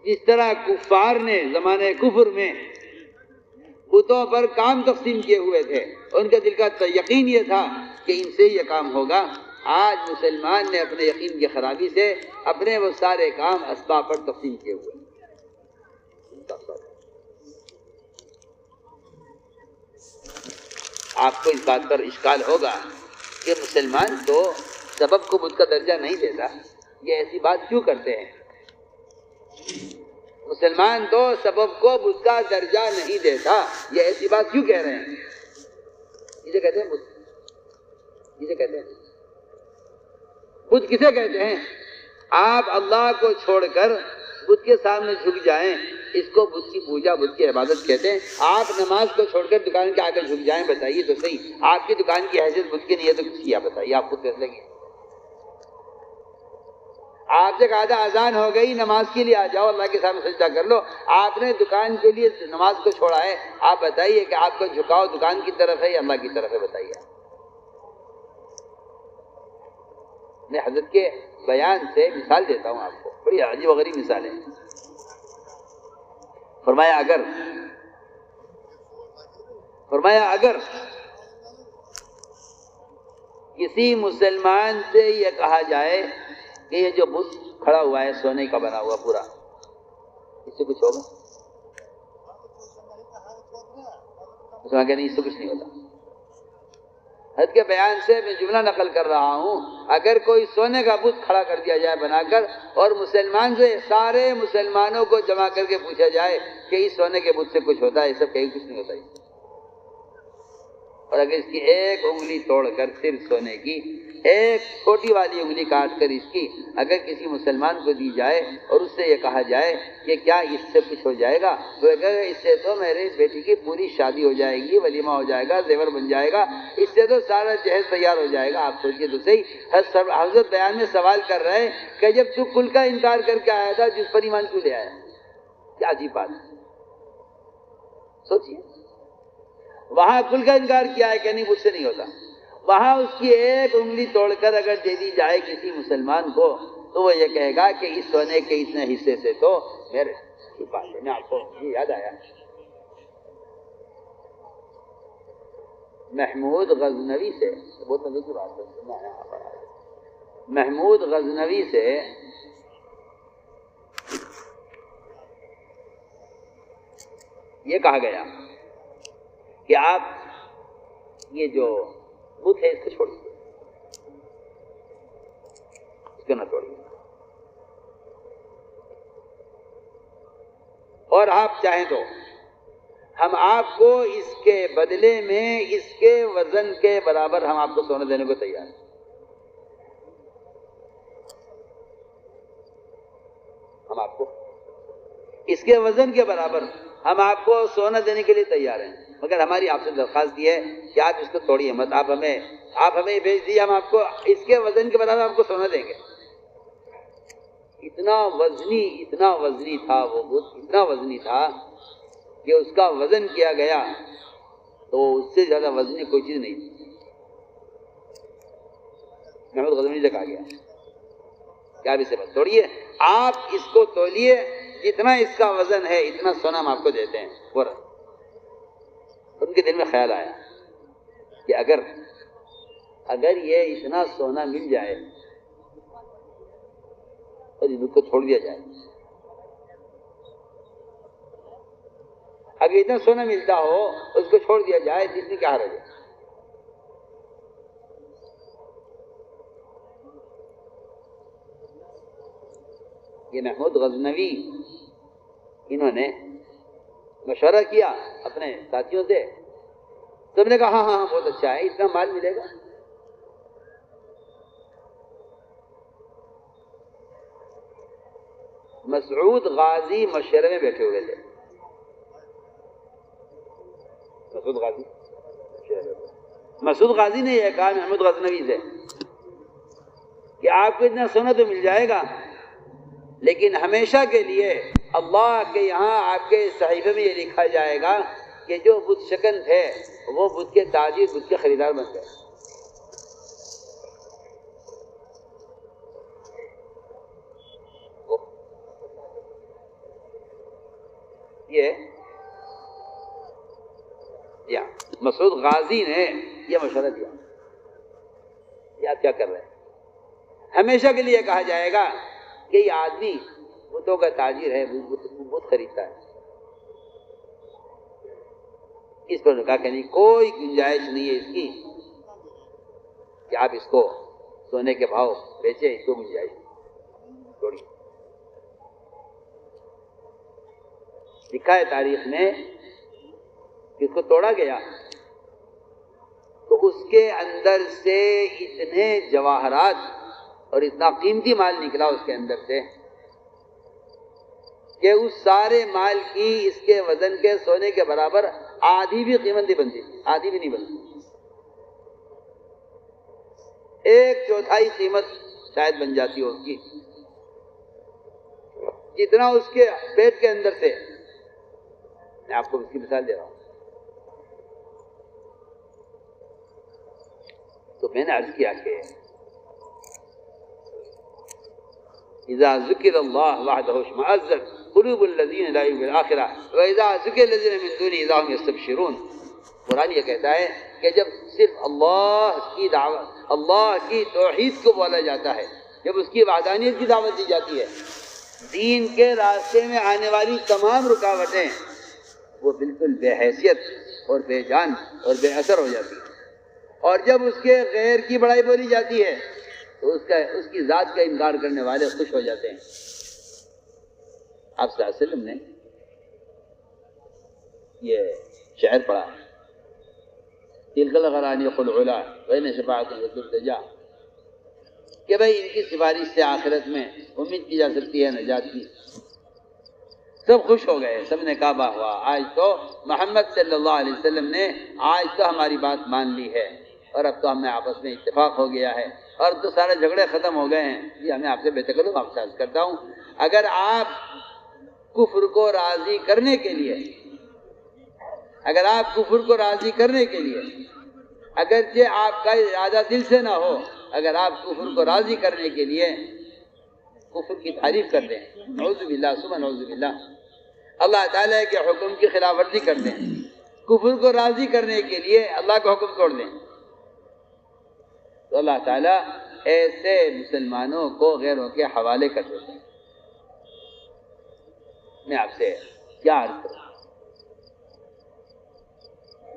جس طرح کفار نے زمانے کفر میں بتوں پر کام تقسیم کیے ہوئے تھے، ان کے دل کا یقین یہ تھا کہ ان سے یہ کام ہوگا، آج مسلمان نے اپنے یقین کی خرابی سے اپنے وہ سارے کام اسباب پر تقسیم کیے ہوئے ہیں۔ آپ کو اس بات پر اشکال ہوگا کہ مسلمان تو سبب کو بت کا درجہ نہیں دیتا، یہ ایسی بات کیوں کرتے ہیں؟ مسلمان تو سبب کو بت کا درجہ نہیں دیتا، یہ ایسی بات کیوں کہہ رہے ہیں؟ اسے کہتے ہیں بت، اسے کہتے ہیں بت کسے کہتے ہیں؟ آپ اللہ کو چھوڑ کر بت کے سامنے جھک جائیں، اس کو بت کی پوجا، بت کی عبادت کہتے ہیں۔ آپ نماز کو چھوڑ کر دکان کے آگے جھک جائیں، بتائیے تو صحیح، آپ کی دکان کی حیثیت بت کی نہیں ہے تو کس کی؟ آپ بتائیے، آپ خود فیصلے کی۔ آپ سے کہا تھا اذان ہو گئی، نماز کے لیے آ جاؤ، اللہ کے سامنے سجدہ کر لو، آپ نے دکان کے لیے نماز کو چھوڑا ہے۔ آپ بتائیے کہ آپ کا جھکاؤ دکان کی طرف ہے یا اللہ کی طرف ہے؟ بتائیے۔ میں حضرت کے بیان سے مثال دیتا ہوں آپ کو، بڑی عجیب و غریب مثالیں۔ فرمایا اگر کسی مسلمان سے یہ کہا جائے کہ یہ جو بت کھڑا ہوا ہے سونے کا بنا ہوا پورا، اس سے کچھ ہوگا؟ مسلمان کہ نہیں، اس سے کچھ نہیں ہوتا۔ حضرت کے بیان سے میں جملہ نقل کر رہا ہوں، اگر کوئی سونے کا بت کھڑا کر دیا جائے بنا کر، اور مسلمان سے سارے مسلمانوں کو جمع کر کے پوچھا جائے کہ اس سونے کے بت سے کچھ ہوتا ہے؟ یہ سب کہیں کچھ نہیں ہوتا ہے۔ اور اگر اس کی ایک انگلی توڑ کر، صرف سونے کی ایک چھوٹی والی انگلی کاٹ کر اس کی اگر کسی مسلمان کو دی جائے اور اس سے یہ کہا جائے کہ کیا اس سے کچھ ہو جائے گا، تو اگر اس سے تو میری بیٹی کی پوری شادی ہو جائے گی، ولیمہ ہو جائے گا، زیور بن جائے گا، اس سے تو سارا جہیز تیار ہو جائے گا۔ آپ سوچئے تو صحیح، حضرت بیان میں سوال کر رہے ہیں کہ جب تو کل کا انکار کر کے آیا تھا، جس پر ایمان کیوں لے آیا؟ کیا عجیب بات ہے، سوچئے۔ وہاں کل کا انکار کیا ہے کہ نہیں، مجھ سے نہیں ہوتا، وہاں اس کی ایک انگلی توڑ کر اگر دے دی جائے کسی مسلمان کو تو وہ یہ کہے گا کہ اس سونے کے اتنے حصے سے تو میرے بات ہے۔ میں آپ کو یہ یاد آیا، محمود غزنوی سے، بہت مزے کی بات ہے، محمود غزنوی سے یہ کہا گیا کہ آپ یہ جو بت ہے اس کو چھوڑ دیجیے، اس کو نہ چھوڑیے، اور آپ چاہیں تو ہم آپ کو اس کے بدلے میں اس کے وزن کے برابر ہم آپ کو سونا دینے کو تیار ہیں۔ ہم آپ کو اس کے وزن کے برابر ہم آپ کو سونا دینے کے لیے تیار ہیں، مگر ہماری آپ سے درخواست یہ ہے کہ آپ اس کو توڑیے مت، آپ ہمیں بھیج دیجیے، ہم آپ کو اس کے وزن کے برابر آپ کو سونا دیں گے۔ اتنا وزنی تھا وہ بت، اتنا وزنی تھا کہ اس کا وزن کیا گیا تو اس سے زیادہ وزنی کوئی چیز نہیں تھی۔ محمود غزنوی سے کہا گیا کہ آپ اسے بس توڑیے، آپ اس کو تولیے، جتنا اس کا وزن ہے اتنا سونا ہم آپ کو دیتے ہیں۔ فوراً ان کے دل میں خیال آیا کہ اگر یہ اتنا سونا مل جائے اور اس کو چھوڑ دیا جائے، اگر اتنا سونا ملتا ہو اس کو چھوڑ دیا جائے، جس میں کیا حرج ہے؟ یہ محمود غزنوی انہوں نے مشورہ کیا اپنے ساتھیوں سے، سب نے کہا ہاں بہت اچھا ہے، اتنا مال ملے گا۔ مسعود غازی مشورے میں بیٹھے ہوئے تھے، مسعود غازی نے یہ کہا محمود غزنوی سے کہ آپ کو اتنا سونا تو مل جائے گا، لیکن ہمیشہ کے لیے اللہ کے یہاں آپ کے صحیفے میں یہ لکھا جائے گا کہ جو بت شکن تھے وہ بت کے تاجر، بت کے خریدار بن گئے۔ یہ یا مسعود غازی نے یہ مشورہ دیا، یہ آپ کیا کر رہے ہیں؟ ہمیشہ کے لیے کہا جائے گا کہ یہ آدمی بتوں کا تاجر ہے، بت خریدتا ہے۔ اس پر کہا کہ نہیں، کوئی گنجائش نہیں ہے اس کی کہ آپ اس کو سونے کے بھاؤ بیچے، اس کو گنجائش توڑی۔ لکھا ہے تاریخ میں کہ اس کو توڑا گیا تو اس کے اندر سے اتنے جواہرات اور اتنا قیمتی مال نکلا اس کے اندر سے کہ اس سارے مال کی اس کے وزن کے سونے کے برابر آدھی بھی قیمت نہیں بنتی، آدھی بھی نہیں بنتی، 1/4 قیمت شاید بن جاتی ہو اس کی، جتنا اس کے پیٹ کے اندر سے۔ میں آپ کو اس کی مثال دے رہا ہوں۔ تو میں نے عرض کیا کہ اذا ذکر اللہ وحدہ اشمئزت قلوب الذین لا یؤمنون بالآخرہ واذا ذکر الذین من دونہ اذا هم یستبشرون۔ قرآن یہ کہتا ہے کہ جب صرف اللہ کی دعوت، اللہ کی توحید کو بولا جاتا ہے، جب اس کی وحدانیت کی دعوت دی جاتی ہے، دین کے راستے میں آنے والی تمام رکاوٹیں وہ بالکل بے حیثیت اور بے جان اور بے اثر ہو جاتی ہیں، اور جب اس کے غیر کی بڑائی بولی جاتی ہے تو اس کی ذات کا انکار کرنے والے خوش ہو جاتے ہیں۔ آپ صلی اللہ علیہ وسلم نے یہ شعر پڑھا، تلک الغرانی قل علا بین شفاعت ترتجا، کہ بھائی ان کی سفارش سے آخرت میں امید کی جا سکتی ہے نجات کی۔ سب خوش ہو گئے، سب نے کہا واہ واہ، آج تو محمد صلی اللہ علیہ وسلم نے آج تو ہماری بات مان لی ہے، اور اب تو ہمیں آپس میں اتفاق ہو گیا ہے، اور تو سارے جھگڑے ختم ہو گئے ہیں۔ جی ہمیں آپ سے بے تکلف آپ سے عرض کرتا ہوں، اگر آپ کفر کو راضی کرنے کے لیے، اگر آپ کفر کو راضی کرنے کے لیے، اگرچہ آپ کا ارادہ دل سے نہ ہو، اگر آپ کفر کو راضی کرنے کے لیے کفر کی تعریف کر دیں، نعوذ باللہ ثم نعوذ باللہ، اللہ تعالیٰ کے حکم کی خلاف ورزی کر دیں، کفر کو راضی کرنے کے لیے اللہ کا حکم توڑ دیں، تو اللہ تعالیٰ ایسے مسلمانوں کو غیروں کے حوالے کر دیتے ہیں۔ میں آپ سے کیا عرض کروں؟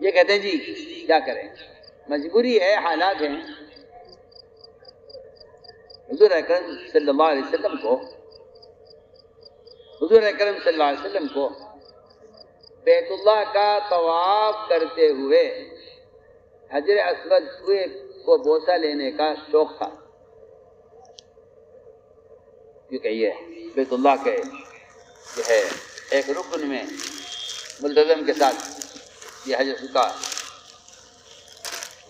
یہ کہتے ہیں جی کیا کریں، مجبوری ہے، حالات ہیں۔ حضور اکرم صلی اللہ علیہ وسلم کو بیت اللہ کا طواف کرتے ہوئے حجر اسود کو بوسہ لینے کا شوق تھا، کیونکہ یہ بیت اللہ کے جو ہے ایک رکن میں ملتزم کے ساتھ یہ حجر اسود کا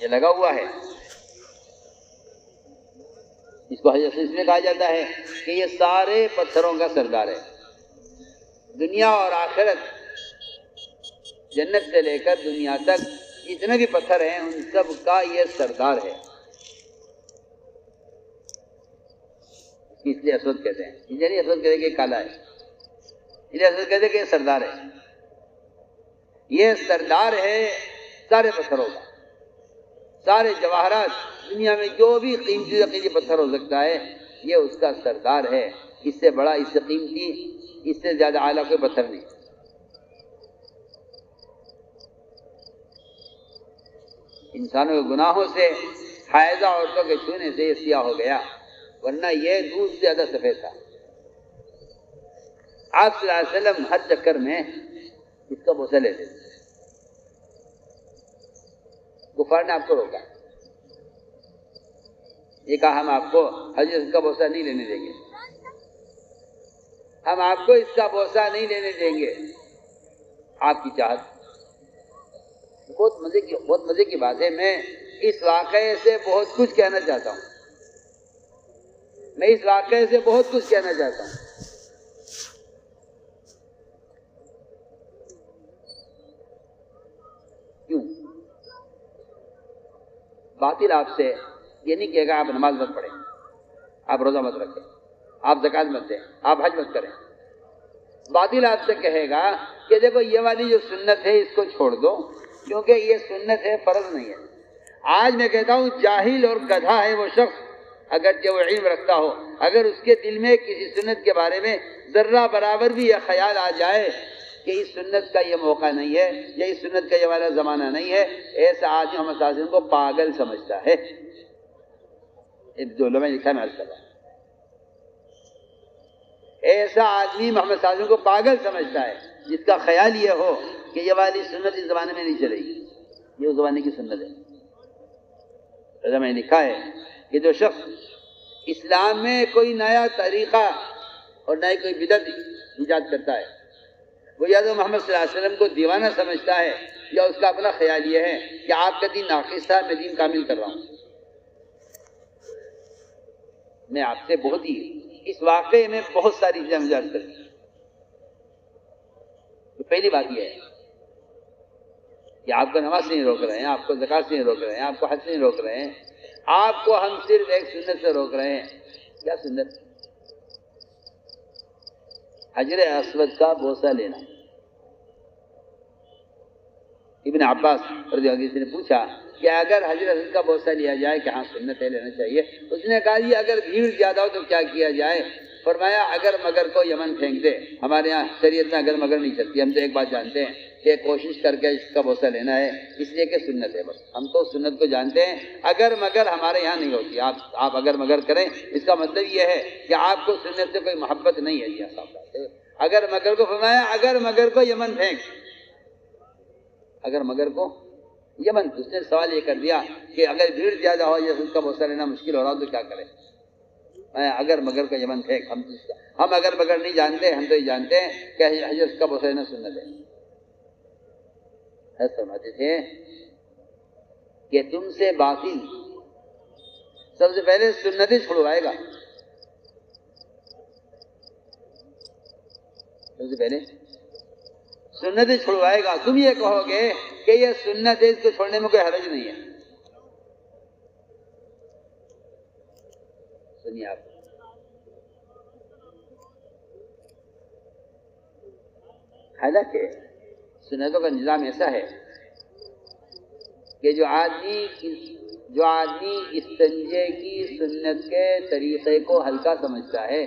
یہ لگا ہوا ہے، اس کو حجر اسود اس میں کہا جاتا ہے کہ یہ سارے پتھروں کا سردار ہے، دنیا اور آخرت، جنت سے لے کر دنیا تک جتنے بھی پتھر ہیں ان سب کا یہ سردار ہے، اس لیے اسود کہتے ہیں، یعنی اسود کہتے ہیں کہ کالا ہے، اس لیے اسود کہتے ہیں کہ یہ سردار ہے، یہ سردار ہے سارے پتھروں کا، سارے جواہرات، دنیا میں جو بھی قیمتی قیمتی پتھر ہو سکتا ہے یہ اس کا سردار ہے، اس سے بڑا، اس سے قیمتی، اس سے زیادہ اعلیٰ کوئی پتھر نہیں۔ انسانوں کے گناہوں سے، حائضہ عورتوں کے چھونے سے یہ سیاہ ہو گیا، ورنہ یہ دودھ سے زیادہ سفید تھا۔ آپ صلی اللہ علیہ وسلم ہر چکر میں اس کا بوسہ لیتے تھے، کفار نے آپ کو روکا، یہ کہا ہم آپ کو حجر کا بوسہ نہیں لینے دیں گے، ہم آپ کو اس کا بوسہ نہیں لینے دیں گے۔ آپ کی چاہت، بہت مزے کی بات ہے، میں اس واقعے سے بہت کچھ کہنا چاہتا ہوں، میں اس واقعے سے بہت کچھ کہنا چاہتا ہوں۔ کیوں؟ باطل آپ سے یہ نہیں کہے گا آپ نماز مت پڑھیں، آپ روزہ مت رکھیں، آپ زکوٰۃ مت دیں، آپ حج مت کریں۔ باطل آپ سے کہے گا کہ دیکھو یہ والی جو سنت ہے اس کو چھوڑ دو، کیونکہ یہ سنت ہے، فرض نہیں ہے۔ آج میں کہتا ہوں جاہل اور گدھا ہے وہ شخص، اگرچہ وہ علم رکھتا ہو، اگر اس کے دل میں کسی سنت کے بارے میں ذرہ برابر بھی یہ خیال آ جائے کہ اس سنت کا یہ موقع نہیں ہے یا اس سنت کا یہ والا زمانہ نہیں ہے، ایسا آدمی محمد صلی اللہ علیہ وسلم کو پاگل سمجھتا ہے۔ جو علماء نے لکھا میں عرض کر رہا ہوں، ایسا آدمی محمد صلی اللہ علیہ وسلم کو پاگل سمجھتا ہے جس کا خیال یہ ہو کہ یہ والی سنت اس زمانے میں نہیں چلے گی، یہ اس زمانے کی سنت ہے۔ علماء نے لکھا ہے کہ جو شخص اسلام میں کوئی نیا طریقہ اور نئی کوئی بدعت ایجاد کرتا ہے، وہ یا تو محمد صلی اللہ علیہ وسلم کو دیوانہ سمجھتا ہے یا اس کا اپنا خیال یہ ہے کہ آپ کا دین ناقص تھا، میں دین کامل کر رہا ہوں۔ میں آپ سے بہت ہی اس واقعے میں بہت ساری چیزیں مجھے عرض کرتی ہوں۔ تو پہلی بات یہ ہے کہ آپ کو نماز سے نہیں روک رہے ہیں، آپ کو زکوٰۃ سے نہیں روک رہے ہیں، آپ کو حج سے نہیں روک رہے ہیں، آپ کو ہم صرف ایک سنت سے روک رہے ہیں۔ کیا سنت؟ حجر اسود کا بوسہ لینا۔ ابن عباس رضی اللہ عنہ نے پوچھا کہ اگر حجر اسود کا بوسہ لیا جائے کہ ہاں سنت ہے، لینا چاہیے، اس نے کہا یہ اگر بھیڑ زیادہ ہو تو کیا کیا جائے؟ فرمایا اگر مگر کو یمن پھینک دے۔ ہمارے یہاں شریعت میں اگر مگر نہیں چلتی، ہم تو ایک بات جانتے ہیں کہ کوشش کر کے اس کا بوسہ لینا ہے، اس لیے کہ سنت ہے، بس ہم تو سنت کو جانتے ہیں۔ اگر مگر ہمارے یہاں نہیں ہوتی، آپ اگر مگر کریں، اس کا مطلب یہ ہے کہ آپ کو سنت سے کوئی محبت نہیں ہے۔ یہ صاحب بات ہے۔ اگر مگر کو فرمایا اگر مگر کو یمن پھینک، اگر مگر کو یمن، اس نے سوال یہ کر دیا کہ اگر بھیڑ زیادہ ہو یا اس کا بوسہ لینا مشکل ہو رہا تو کیا کریں؟ اگر مگر کو یمن پھینک۔ ہم اگر مگر نہیں جانتے، ہم تو یہ جانتے ہیں کہ حجر کا بوسہ لینا سنت ہے۔ فرماتے تھے کہ تم سے باطل سب سے پہلے سنت چھڑوائے گا، سب سے پہلے سنت چھڑوائے گا۔ تم یہ کہو گے کہ یہ سنت ہے، اس کو چھوڑنے میں کوئی حرج نہیں ہے۔ سنیے آپ، حالانکہ سنتوں کا نظام ایسا ہے کہ جو آدمی استنجے کی سنت کے طریقے کو ہلکا سمجھتا ہے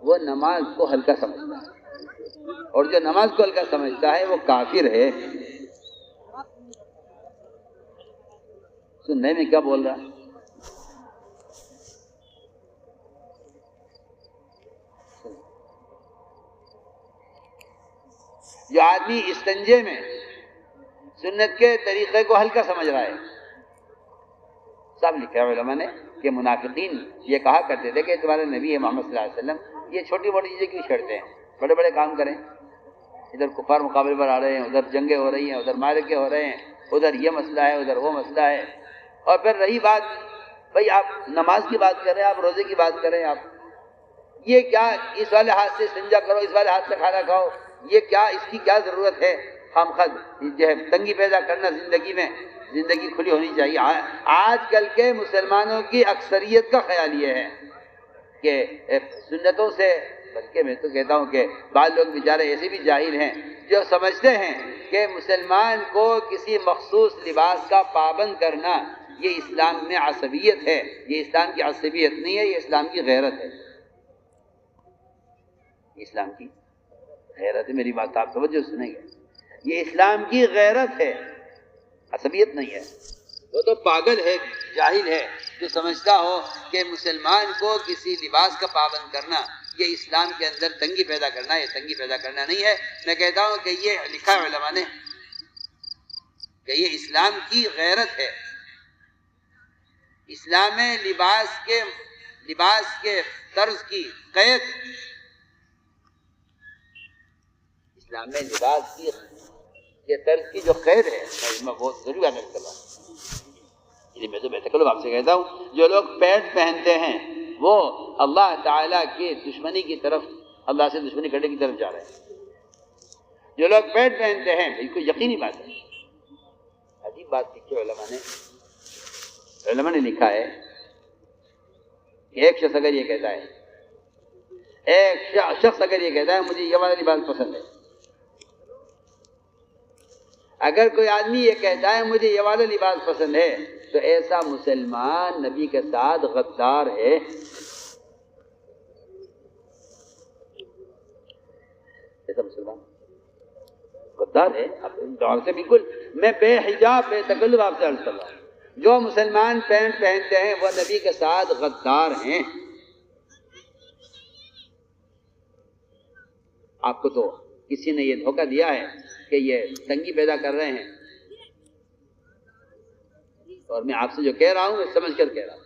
وہ نماز کو ہلکا سمجھتا ہے، اور جو نماز کو ہلکا سمجھتا ہے وہ کافر ہے۔ سننے میں کیا بول رہا؟ جو آدمی استنجے میں سنت کے طریقے کو ہلکا سمجھ رہا ہے، سب لکھا ہے علماء نے کہ منافقین یہ کہا کرتے تھے کہ تمہارے نبی ہے محمد صلی اللہ علیہ وسلم یہ چھوٹی موٹی چیزیں کیوں چھیڑتے ہیں، بڑے بڑے کام کریں، ادھر کفار مقابلے پر آ رہے ہیں، ادھر جنگیں ہو رہی ہیں، ادھر معرکے ہو رہے ہیں، ادھر یہ مسئلہ ہے، ادھر وہ مسئلہ ہے۔ اور پھر رہی بات، بھائی آپ نماز کی بات کریں، آپ روزے کی بات کریں، آپ یہ کیا اس والے ہاتھ سے استنجا کرو، اس والے ہاتھ سے کھانا کھاؤ، یہ کیا، اس کی کیا ضرورت ہے؟ ہم خود جو ہے تنگی پیدا کرنا زندگی میں، زندگی کھلی ہونی چاہیے۔ آج کل کے مسلمانوں کی اکثریت کا خیال یہ ہے کہ سنتوں سے، بلکہ میں تو کہتا ہوں کہ بعض لوگ بیچارے ایسے بھی جاہل ہیں جو سمجھتے ہیں کہ مسلمان کو کسی مخصوص لباس کا پابند کرنا یہ اسلام میں عصبیت ہے۔ یہ اسلام کی عصبیت نہیں ہے، یہ اسلام کی غیرت ہے۔ اسلام کی غیرت ہے، میری بات آپ توجہ سنیں گے، یہ اسلام کی غیرت ہے، عصبیت نہیں ہے۔ وہ تو پاگل ہے، جاہل ہے جو سمجھتا ہو کہ مسلمان کو کسی لباس کا پابند کرنا یہ اسلام کے اندر تنگی پیدا کرنا ہے۔ یہ تنگی پیدا کرنا نہیں ہے۔ میں کہتا ہوں کہ یہ لکھا ہے علماء نے کہ یہ اسلام کی غیرت ہے۔ اسلام میں لباس کے طرز کی قید، اسلام میں لباس کی طرز کی جو قید ہے، میں بہت ضروری عمل کر رہا ہوں۔ میں تو بہتر کروں آپ سے کہتا ہوں، جو لوگ پینٹ پہنتے ہیں وہ اللہ تعالیٰ کی دشمنی کی طرف، اللہ سے دشمنی کرنے کی طرف جا رہے ہیں۔ جو لوگ پینٹ پہنتے ہیں، بالکل یقینی بات ہے، عجیب بات لکھی علماء نے لکھا ہے کہ ایک شخص اگر یہ کہتا ہے، مجھے یہ والا لباس پسند ہے، اگر کوئی آدمی یہ کہتا ہے مجھے یہ والا لباس پسند ہے تو ایسا مسلمان نبی کے ساتھ غدار ہے. ایسا مسلمان غدار ہے. آپ سے بالکل میں بے حجاب بے تکلف آپ سے عرض کر رہا ہوں، جو مسلمان پینٹ پہنتے ہیں وہ نبی کے ساتھ غدار ہیں. آپ کو تو کسی نے یہ دھوکہ دیا ہے کہ یہ تنگی پیدا کر رہے ہیں، اور میں آپ سے جو کہہ رہا ہوں میں سمجھ کر کہہ رہا ہوں.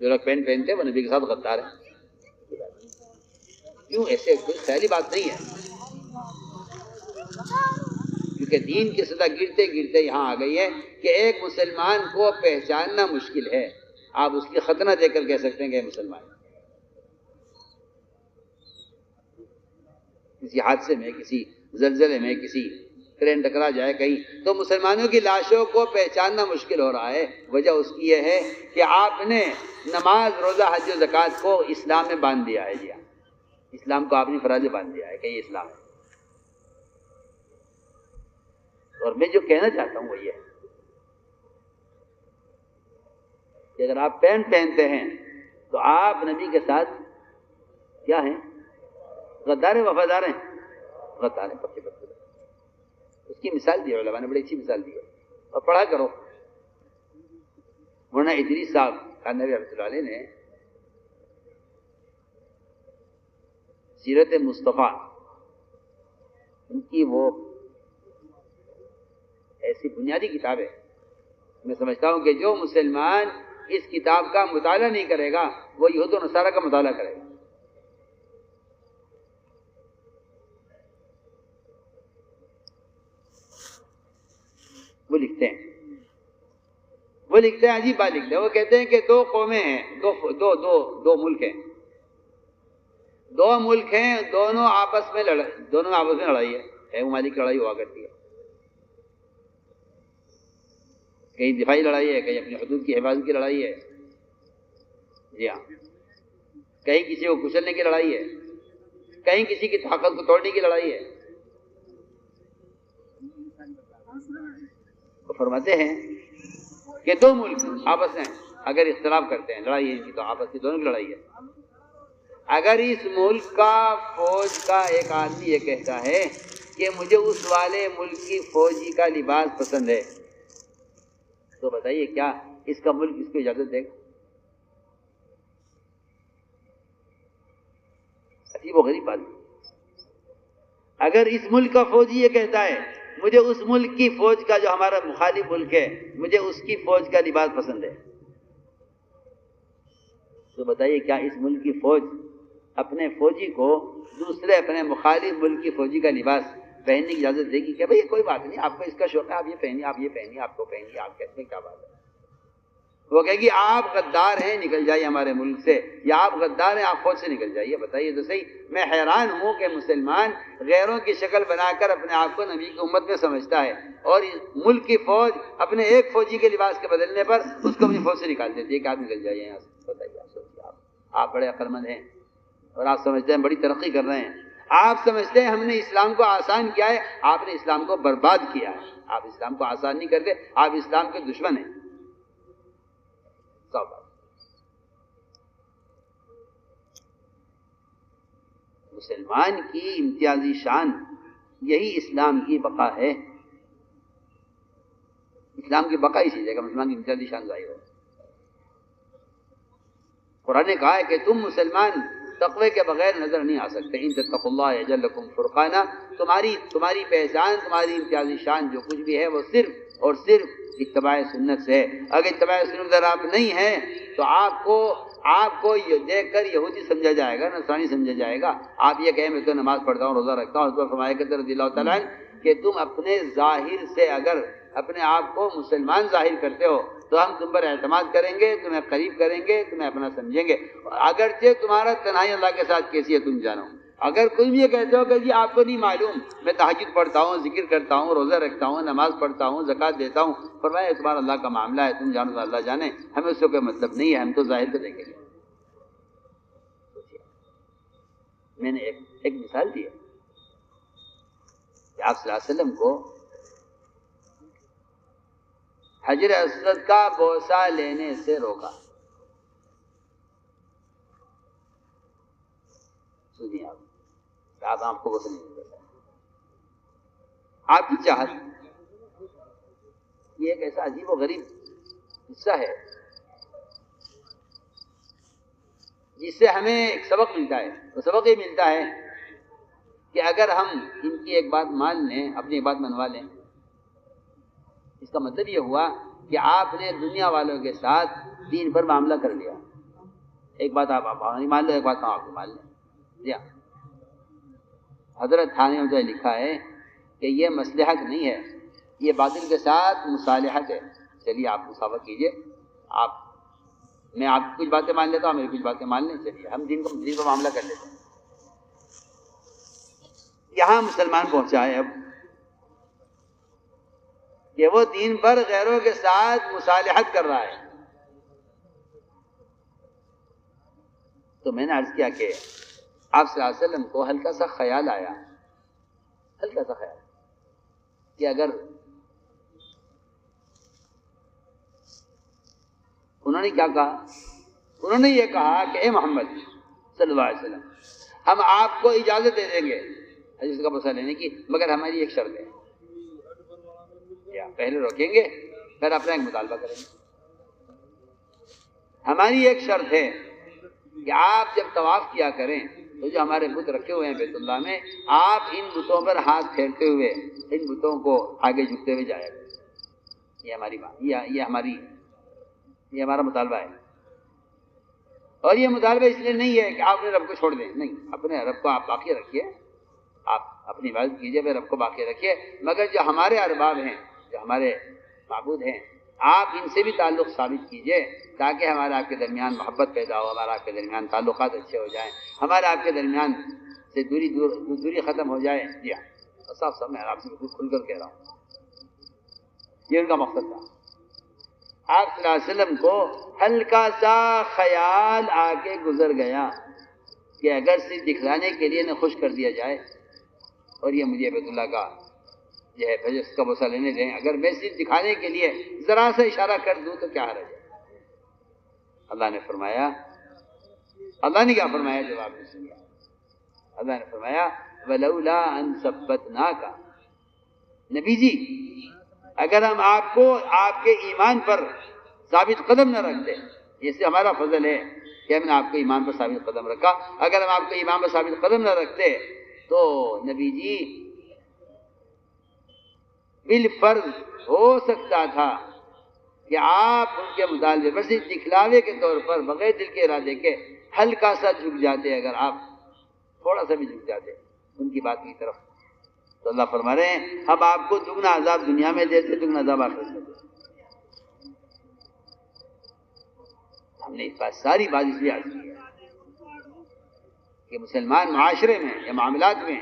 جو لوگ پینٹ پہنتے ہیں وہ نبی کے ساتھ غدار ہیں. کیوں؟ ایسے کوئی خیالی بات نہیں ہے، کیونکہ دین کی سطح گرتے گرتے یہاں آ گئی ہے کہ ایک مسلمان کو پہچاننا مشکل ہے. آپ اس کی خط نہ دے کر کہہ سکتے ہیں کہ مسلمان. کسی حادثے میں، کسی زلزلے میں، کسی ٹرین ٹکرا جائے کہیں تو مسلمانوں کی لاشوں کو پہچاننا مشکل ہو رہا ہے. وجہ اس کی یہ ہے کہ آپ نے نماز، روزہ، حج و زکوٰۃ کو اسلام میں باندھ دیا ہے. جی ہاں، اسلام کو آپ نے فرائض باندھ دیا ہے کہ یہ اسلام ہے. اور میں جو کہنا چاہتا ہوں وہ یہ ہے کہ اگر آپ پینٹ پہنتے ہیں تو آپ نبی کے ساتھ کیا ہیں؟ غدار ہیں، وفادار ہیں؟ غدار ہیں، پکے پکے. اس کی مثال دی ہے علماء نے، بڑی اچھی مثال دی ہے، اور پڑھا کرو. مولانا ادریس صاحب خانوی رحمۃ اللہ علیہ نے سیرت مصطفیٰ، ان کی وہ ایسی بنیادی کتاب ہے. میں سمجھتا ہوں کہ جو مسلمان اس کتاب کا مطالعہ نہیں کرے گا وہ یہود و نصارہ کا مطالعہ کرے گا. وہ لکھتے ہیں عجیب بات لکھتے ہیں. وہ کہتے ہیں کہ دو قومیں ہیں، دو ملک ہیں. دو ملک ہیں، دونوں آپس میں لڑائی ہے. ممالک کی لڑائی ہوا کرتی ہے. کہیں دفاعی لڑائی ہے، کہیں اپنی حدود کی حفاظت کی لڑائی ہے. جی ہاں، کہیں کسی کو کچلنے کی لڑائی ہے، کہیں کسی کی طاقت کو توڑنے کی لڑائی ہے. وہ فرماتے ہیں کہ دو ملک آپس میں اگر اختلاف کرتے ہیں، لڑائی ہے تو آپس کی دونوں کی لڑائی ہے. اگر اس ملک کا فوج کا ایک آدمی یہ کہتا ہے کہ مجھے اس والے ملک کی فوجی کا لباس پسند ہے، تو بتائیے کیا اس کا ملک اس کو اجازت دے گا؟ عجیب و غریب بات. اگر اس ملک کا فوجی یہ کہتا ہے مجھے اس ملک کی فوج کا، جو ہمارا مخالف ملک ہے، مجھے اس کی فوج کا لباس پسند ہے، تو بتائیے کیا اس ملک کی فوج اپنے فوجی کو دوسرے اپنے مخالف ملک کی فوجی کا لباس پہننے کی اجازت دے گی کہ بھئی کوئی بات نہیں، آپ کو اس کا شوق ہے، آپ یہ پہنیے، آپ یہ پہنیے، آپ کو پہنیے، آپ کہتے ہیں کیا بات ہے؟ وہ کہے گی آپ غدار ہیں، نکل جائیے ہمارے ملک سے، یا آپ غدار ہیں، آپ فوج سے نکل جائیے. بتائیے تو صحیح. میں حیران ہوں کہ مسلمان غیروں کی شکل بنا کر اپنے آپ کو نبی کی امت میں سمجھتا ہے، اور ملک کی فوج اپنے ایک فوجی کے لباس کے بدلنے پر اس کو اپنی فوج سے نکال دیتی ہے کہ آپ نکل جائیے یہاں سے. بتائیے، آپ سوچیے، آپ بڑے عقل مند ہیں اور آپ سمجھتے ہیں بڑی ترقی کر رہے ہیں. آپ سمجھتے ہیں ہم نے اسلام کو آسان کیا ہے، آپ نے اسلام کو برباد کیا ہے. آپ اسلام کو آسان نہیں کرتے، آپ اسلام کے دشمن ہیں. مسلمان کی امتیازی شان یہی اسلام کی بقا ہے. اسلام کی بقا اسی جگہ مسلمان کی امتیازی شان ظاہر ہو. قرآن نے کہا ہے کہ تم مسلمان تقوی کے بغیر نظر نہیں آ سکتے. ان تتقوا اللہ یجعل لکم فرقانا. تمہاری پہچان، تمہاری امتیازی شان جو کچھ بھی ہے وہ صرف اور صرف اتباع سنت سے ہے. اگر اتباع سنت اگر آپ نہیں ہیں تو آپ کو یہ دیکھ کر یہودی سمجھا جائے گا، نصرانی سمجھا جائے گا. آپ یہ کہیں میں تو نماز پڑھتا ہوں، روزہ رکھتا ہوں. حضرت فرمایا کرتے رضی اللہ تعالیٰ عنہ کہ تم اپنے ظاہر سے اگر اپنے آپ کو مسلمان ظاہر کرتے ہو تو ہم تم پر اعتماد کریں گے، تمہیں قریب کریں گے، تمہیں اپنا سمجھیں گے، اگرچہ تمہارا تنہائی اللہ کے ساتھ کیسی ہے تم جانو. اگر کوئی بھی یہ کہتے ہو کہ جی آپ کو نہیں معلوم میں تہجد پڑھتا ہوں، ذکر کرتا ہوں، روزہ رکھتا ہوں، نماز پڑھتا ہوں، زکوٰۃ دیتا ہوں، فرمایا تمہارا اللہ کا معاملہ ہے، تم جانو تو اللہ جانے، ہمیں اس سے کوئی مطلب نہیں ہے، ہم تو ظاہر کو دیکھیں گے. میں نے ایک مثال دی ہے. آپ صلی اللہ علیہ وسلم کو حجر اسود کا بوسہ لینے سے روکا. سنیے آپ کو بوسہ نہیں دیتا. آپ کی چاہت یہ ایک ایسا عجیب و غریب حصہ ہے جس سے ہمیں ایک سبق ملتا ہے. وہ سبق یہ ملتا ہے کہ اگر ہم ان کی ایک بات مان لیں، اپنی ایک بات منوا لیں، اس کا مطلب یہ ہوا کہ آپ نے دنیا والوں کے ساتھ دین پر معاملہ کر لیا. ایک بات آپ ہماری مان لو، ایک بات آپ مان لیں. حضرت تھانوی میں لکھا ہے کہ یہ مصلحت نہیں ہے، یہ باطل کے ساتھ مصالحت ہے. چلیے آپ مساوات کیجئے، میں آپ کی کچھ باتیں مان لیتا ہوں، میری کچھ باتیں مان لیں، چلیے ہم دین پر معاملہ کر لیتے ہیں. یہاں مسلمان پہنچا ہے اب کہ وہ دین پر غیروں کے ساتھ مصالحت کر رہا ہے. تو میں نے عرض کیا کہ آپ صلی اللہ علیہ وسلم کو ہلکا سا خیال آیا کہ اگر انہوں نے کیا کہا؟ انہوں نے یہ کہا کہ اے محمد صلی اللہ علیہ وسلم، ہم آپ کو اجازت دے دیں گے حدیث کا بوسہ لینے کی، مگر ہماری ایک شرط ہے. پہلے روکیں گے، پھر اپنا ایک مطالبہ کریں گے. ہماری ایک شرط ہے کہ آپ جب طواف کیا کریں تو جو ہمارے بت رکھے ہوئے ہیں بیت اللہ میں، آپ ان بتوں پر ہاتھ پھیرتے ہوئے ان بتوں کو آگے جھکتے ہوئے جایا کریں. یہ ہماری بات، یہ ہمارا مطالبہ ہے. اور یہ مطالبہ اس لیے نہیں ہے کہ آپ اپنے رب کو چھوڑ دیں، نہیں، اپنے رب کو آپ باقی رکھیے، آپ اپنی عبادت کیجیے، پھر رب کو باقی رکھیے، مگر جو ہمارے ارباب ہیں، جو ہمارے معبود ہیں، آپ ان سے بھی تعلق ثابت کیجئے تاکہ ہمارا آپ کے درمیان محبت پیدا ہو، ہمارا آپ کے درمیان تعلقات اچھے ہو جائیں، ہمارا آپ کے درمیان سے دوری ختم ہو جائے. جی ہاں، صاف میں آپ سے بالکل کھل کر کہہ رہا ہوں، یہ ان کا مقصد تھا. آپ صلی اللہ علیہ وسلم کو ہلکا سا خیال آ کے گزر گیا کہ اگر صرف دکھلانے کے لیے نہ خوش کر دیا جائے، اور یہ مجھے بیت اللہ کا یہ ہے اس کا بوسہ لینے دیں، اگر میں صرف دکھانے کے لیے ذرا سا اشارہ کر دوں تو کیا حرج ہے. اللہ نے کیا فرمایا جواب میں سنیا. اللہ نے فرمایا وَلَوْلَا أَن ثَبَّتْنَاكَ، نبی جی اگر ہم آپ کو آپ کے ایمان پر ثابت قدم نہ رکھتے، اس سے ہمارا فضل ہے کہ ہم نے آپ کو ایمان پر ثابت قدم رکھا. اگر ہم آپ کو ایمان پر ثابت قدم نہ رکھتے تو نبی جی بالفرض ہو سکتا تھا کہ آپ ان کے مطالبے پر صرف دکھلاوے کے طور پر بغیر دل کے ارادے کے ہلکا سا جھک جاتے. اگر آپ تھوڑا سا بھی جھک جاتے ان کی بات کی طرف، تو اللہ فرما رہے ہیں ہم آپ کو دگنا عذاب دنیا میں دیتے، دگنا عذاب آخرت میں دیتے. ہم نے اس بات ساری بات اس لیے عرض کی ہے کہ مسلمان معاشرے میں یا معاملات میں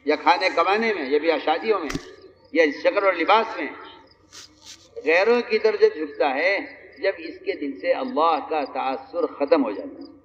یا کھانے کمانے میں یا بیاہ شادیوں میں یا شکل اور لباس میں غیروں کی طرف جھکتا ہے جب اس کے دل سے اللہ کا تاثر ختم ہو جاتا ہے.